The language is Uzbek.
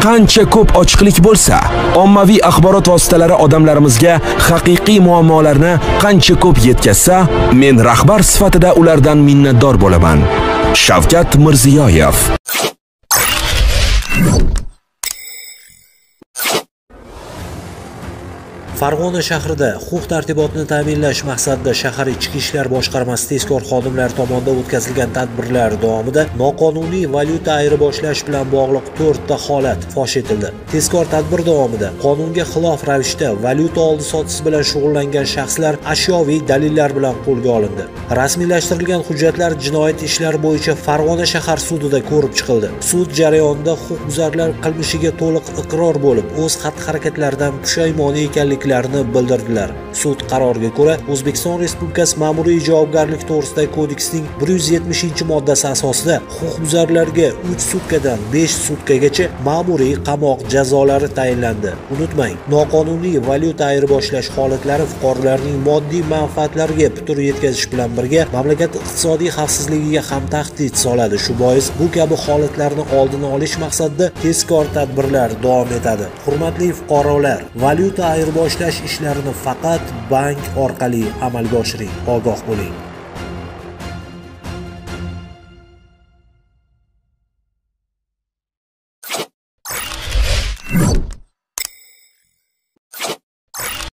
Qancha ko'p ochiqlik bo'lsa, ommaviy axborot vositalari odamlarimizga haqiqiy muammolarni qancha ko'p yetkazsa, men rahbar sifatida ulardan minnatdor bo'laman. Shavkat Mirziyoyev. Farg'ona shahrida huquq-tartibotni ta'minlash maqsadida shahar ichki ishlar boshqarmasi tezkor xodimlari tomonidan o'tkazilgan tadbirlar davomida noqonuniy valyuta ayirboshlash bilan bog'liq 4 ta holat fosh etildi. Tezkor tadbir davomida qonunga xilof ravishda valyuta oldi-sotisi bilan shug'ullangan shaxslar ashyoviy dalillar bilan qo'lga olindi. Rasmiylashtirilgan hujjatlar jinoyat ishlari bo'yicha Farg'ona shahar sudida ko'rib chiqildi. Sud jarayonida huquqbuzarlar qilmishiga to'liq iqror bo'lib, o'z xatti-harakatlaridan pushaymon ekanliklarini bildirdilar. Sud qaroriga ko'ra, O'zbekiston Respublikasi Ma'muriy javobgarlik to'g'risidagi kodeksning 170-moddasi asosida huquqbuzarlarga 3 sutkadan 5 sutkagacha ma'muriy qamoq jazolari tayinlandi. Unutmang, noqonuniy valyuta ayirboshlash holatlari fuqarolarning moddiy manfaatlariga putur yetkazish bilan birga mamlakat iqtisodiy xavfsizligiga ham tahdid soladi. Shu bois bu kabi holatlarni oldini olish maqsadida tezkor tadbirlar davom etadi. Hurmatli fuqarolar, valyuta ayirboshlash ishlarini faqat bank orqali amalga oshiring. Ogoh bo'ling.